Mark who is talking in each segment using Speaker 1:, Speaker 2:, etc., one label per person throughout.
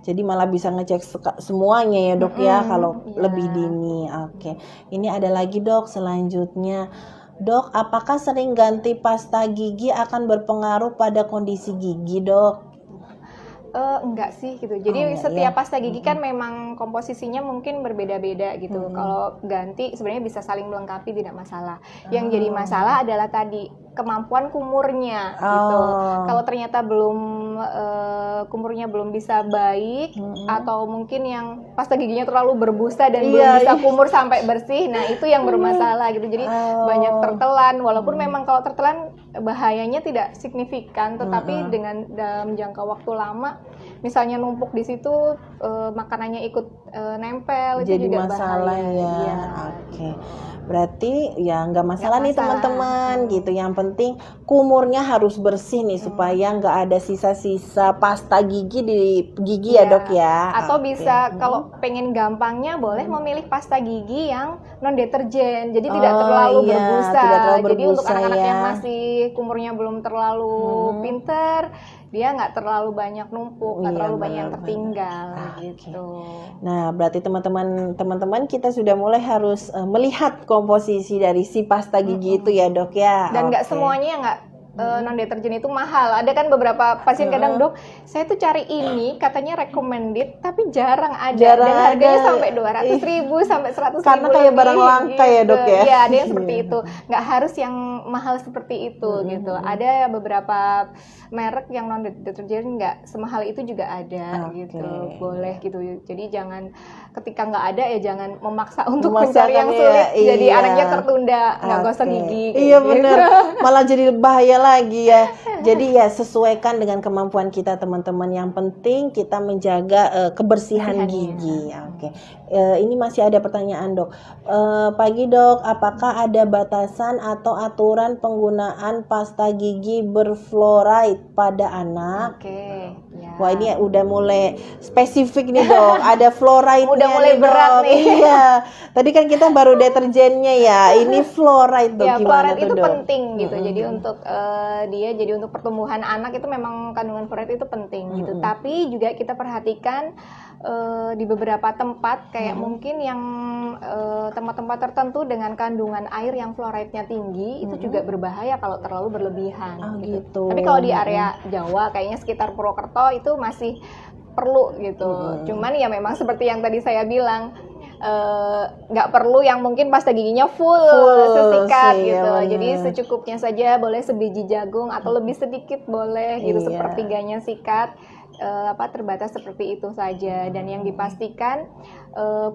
Speaker 1: Jadi malah bisa ngecek semuanya ya dok ya kalau
Speaker 2: Iya.
Speaker 1: lebih dini. Oke. Ini ada lagi dok selanjutnya. Dok, apakah sering ganti pasta gigi akan berpengaruh pada kondisi gigi dok?
Speaker 2: Enggak sih gitu. Jadi
Speaker 1: enggak
Speaker 2: setiap
Speaker 1: ya.
Speaker 2: pasta gigi kan memang komposisinya mungkin berbeda-beda gitu. Kalau ganti sebenarnya bisa saling melengkapi, tidak masalah. Yang jadi masalah adalah tadi kemampuan kumurnya gitu. Kalau ternyata kumurnya belum bisa baik, atau mungkin yang pasta giginya terlalu berbusa dan belum bisa kumur sampai bersih, nah itu yang bermasalah gitu. Jadi banyak tertelan, walaupun memang kalau tertelan bahayanya tidak signifikan, tetapi dengan dalam jangka waktu lama misalnya numpuk di situ, makanannya ikut nempel,
Speaker 1: jadi
Speaker 2: itu juga
Speaker 1: masalah
Speaker 2: bahaya.
Speaker 1: ya. Oke. Berarti ya nggak masalah nih teman-teman gitu. Yang penting kumurnya harus bersih nih supaya nggak ada sisa-sisa pasta gigi di gigi ya dok ya.
Speaker 2: Atau bisa kalau pengen gampangnya boleh memilih pasta gigi yang non deterjen, jadi tidak terlalu berbusa. Jadi untuk anak-anak yang masih kumurnya belum terlalu pinter, dia nggak terlalu banyak numpuk, nggak terlalu banyak yang tertinggal gitu.
Speaker 1: Nah, berarti teman-teman kita sudah mulai harus melihat komposisi dari si pasta gigi itu ya dok ya.
Speaker 2: Dan nggak semuanya nggak non deterjen itu mahal. Ada kan beberapa pasien kadang, dok, saya tuh cari ini katanya recommended tapi jarang ada, dan harganya sampai 200.000 sampai 100.000
Speaker 1: karena kayak barang langka ya dok ya.
Speaker 2: Iya, ada yang seperti itu. Nggak harus yang mahal seperti itu gitu. Ada beberapa merek yang non deterjen nggak semahal itu juga ada gitu. Boleh gitu. Jadi jangan ketika nggak ada ya jangan memaksa untuk mencari yang sulit. Jadi anaknya tertunda nggak gosok gigi.
Speaker 1: Iya benar. Malah jadi bahaya lagi ya. Jadi ya sesuaikan dengan kemampuan kita teman-teman. Yang penting kita menjaga kebersihan gigi. Oke. Ini masih ada pertanyaan dok. Pagi dok, apakah ada batasan atau aturan penggunaan pasta gigi berfluoride pada anak? Wah ini udah mulai spesifik nih dok. Ada fluoride-nya.
Speaker 2: Udah mulai berat nih.
Speaker 1: Iya. Tadi kan kita baru deterjennya ya. Ini fluoride dok.
Speaker 2: Ya,
Speaker 1: gimana
Speaker 2: fluoride
Speaker 1: tuh
Speaker 2: itu
Speaker 1: dok?
Speaker 2: penting gitu. Jadi untuk jadi untuk pertumbuhan anak itu memang kandungan fluoride itu penting gitu. Tapi juga kita perhatikan di beberapa tempat kayak mungkin yang tempat-tempat tertentu dengan kandungan air yang fluoride-nya tinggi itu juga berbahaya kalau terlalu berlebihan gitu. Tapi kalau di area Jawa kayaknya sekitar Purwokerto itu masih perlu gitu. Cuman ya memang seperti yang tadi saya bilang, nggak perlu yang mungkin pasta giginya full sesikat gitu. Jadi secukupnya saja, boleh sebiji jagung atau lebih sedikit boleh gitu, sepertiganya sikat. Terbatas seperti itu saja, dan yang dipastikan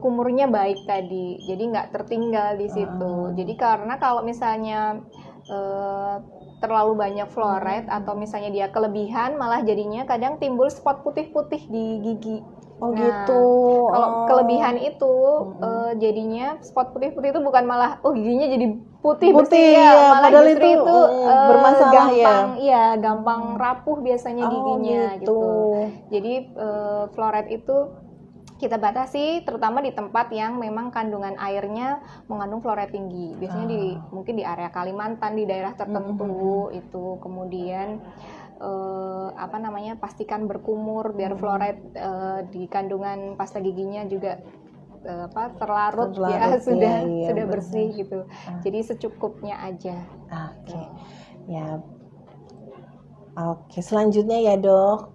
Speaker 2: kumurnya baik tadi, jadi nggak tertinggal di situ. Jadi karena kalau misalnya terlalu banyak fluoride atau misalnya dia kelebihan, malah jadinya kadang timbul spot putih-putih di gigi.
Speaker 1: Gitu.
Speaker 2: Kalau kelebihan itu jadinya spot putih-putih itu bukan malah giginya jadi putih bersih ya, malah justru itu
Speaker 1: bermasalah
Speaker 2: gampang rapuh biasanya giginya gitu. Jadi fluoride itu kita batasi terutama di tempat yang memang kandungan airnya mengandung fluoride tinggi. Biasanya mungkin di area Kalimantan, di daerah tertentu itu. Kemudian pastikan berkumur biar fluoride di kandungan pasta giginya juga terlarut ya, sudah bersih gitu. Jadi secukupnya aja.
Speaker 1: Oke, selanjutnya ya dok.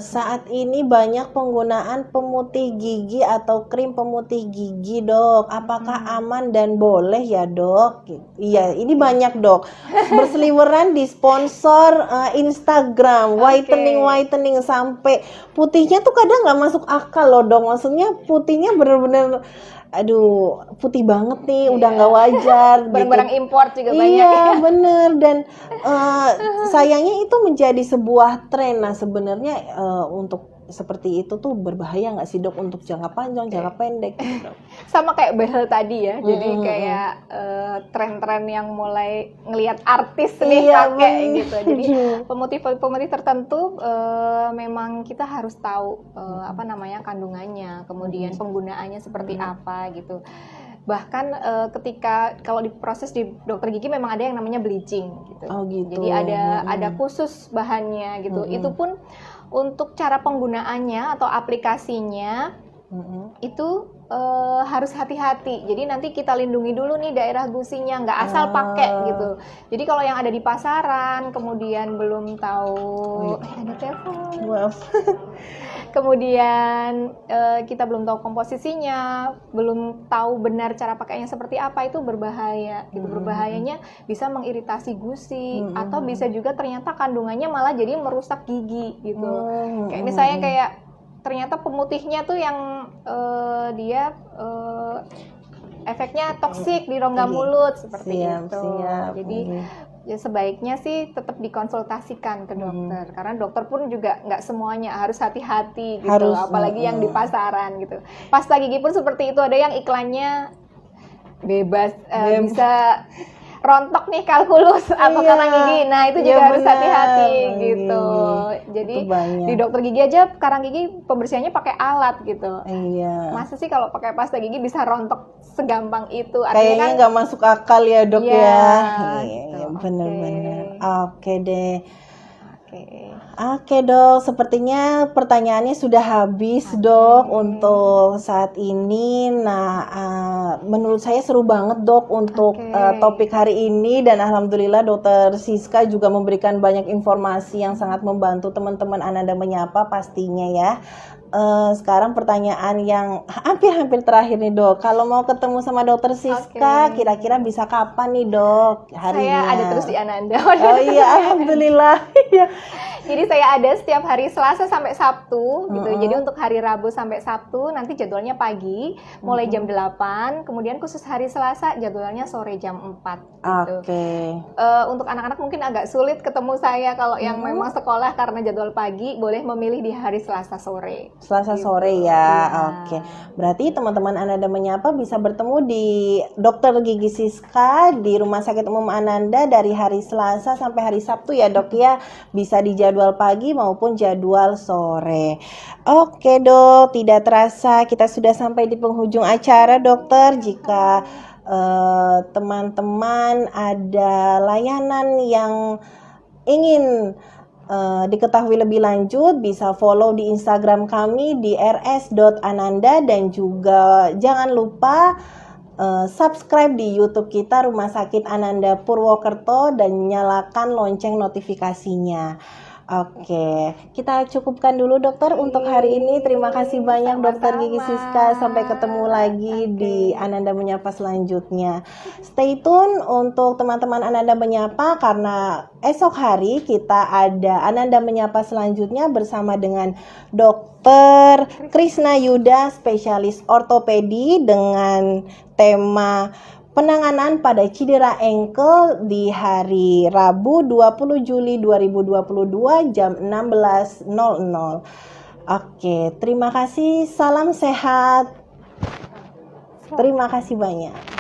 Speaker 1: Saat ini banyak penggunaan pemutih gigi atau krim pemutih gigi dok. Apakah aman dan boleh ya dok? Iya, ini banyak dok. Berseliweran di sponsor Instagram, whitening sampai putihnya tuh kadang nggak masuk akal loh dok. Maksudnya putihnya bener-bener putih banget nih, udah nggak wajar.
Speaker 2: Barang-barang import juga banyak.
Speaker 1: Iya bener, dan sayangnya itu menjadi sebuah tren. Nah sebenarnya untuk seperti itu tuh berbahaya nggak sih dok untuk jangka panjang, jangka pendek?
Speaker 2: Sama kayak behel tadi ya, jadi kayak tren-tren yang mulai ngelihat artis nih pakai gitu. Jadi pemutih tertentu memang kita harus tahu kandungannya, kemudian penggunaannya seperti apa gitu. Bahkan ketika kalau diproses di dokter gigi memang ada yang namanya bleaching gitu. Jadi ada khusus bahannya gitu. Itu pun untuk cara penggunaannya atau aplikasinya itu harus hati-hati. Jadi nanti kita lindungi dulu nih daerah gusinya, nggak asal pakai gitu. Jadi kalau yang ada di pasaran, kemudian belum tahu, ada telepon.
Speaker 1: Wow.
Speaker 2: Kemudian kita belum tahu komposisinya, belum tahu benar cara pakainya seperti apa, itu berbahaya. Gitu. Berbahayanya bisa mengiritasi gusi atau bisa juga ternyata kandungannya malah jadi merusak gigi gitu. Kayak misalnya kayak ternyata pemutihnya tuh yang dia efeknya toksik di rongga mulut seperti itu. Jadi ya sebaiknya sih tetap dikonsultasikan ke dokter, karena dokter pun juga nggak semuanya harus hati-hati gitu, apalagi yang di pasaran gitu. Pasta gigi pun seperti itu, ada yang iklannya bebas bisa rontok nih kalkulus atau karang gigi. Nah, itu juga harus hati-hati gitu. Jadi di dokter gigi aja karang gigi pembersihannya pakai alat gitu. Masa sih kalau pakai pasta gigi bisa rontok segampang itu?
Speaker 1: Kayaknya
Speaker 2: kan
Speaker 1: nggak masuk akal ya, Dok ya.
Speaker 2: Gitu.
Speaker 1: Bener-bener. Oke deh. Oke Dok, sepertinya pertanyaannya sudah habis Dok untuk saat ini. Nah, menurut saya seru banget Dok untuk topik hari ini, dan alhamdulillah Dokter Siska juga memberikan banyak informasi yang sangat membantu teman-teman Ananda Menyapa pastinya ya. Sekarang pertanyaan yang hampir-hampir terakhir nih Dok. Kalau mau ketemu sama Dokter Siska, kira-kira bisa kapan nih Dok harinya?
Speaker 2: Saya ada terus di Ananda.
Speaker 1: Oh iya, alhamdulillah.
Speaker 2: Jadi saya ada setiap hari Selasa sampai Sabtu gitu. Jadi untuk hari Rabu sampai Sabtu nanti jadwalnya pagi mulai jam 8, kemudian khusus hari Selasa jadwalnya sore jam 4 gitu. Untuk anak-anak mungkin agak sulit ketemu saya kalau yang memang sekolah karena jadwal pagi, boleh memilih di hari Selasa sore.
Speaker 1: Selasa sore ya. Oke. Berarti teman-teman Ananda Menyapa bisa bertemu di Dokter Gigi Siska di Rumah Sakit Umum Ananda dari hari Selasa sampai hari Sabtu ya Dok ya. Bisa di jadwal pagi maupun jadwal sore. Oke Dok, tidak terasa kita sudah sampai di penghujung acara Dokter. Jika teman-teman ada layanan yang ingin diketahui lebih lanjut, bisa follow di Instagram kami di rs.ananda, dan juga jangan lupa subscribe di YouTube kita Rumah Sakit Ananda Purwokerto dan nyalakan lonceng notifikasinya. Oke, kita cukupkan dulu dokter untuk hari ini. Terima kasih banyak Dokter Gigi Siska. Sampai ketemu lagi di Ananda Menyapa selanjutnya. Stay tune untuk teman-teman Ananda Menyapa, karena esok hari kita ada Ananda Menyapa selanjutnya bersama dengan Dokter Krisna Yuda, spesialis ortopedi, dengan tema penanganan pada cedera ankle di hari Rabu 20 Juli 2022 jam 16.00. Oke, terima kasih. Salam sehat. Terima kasih banyak.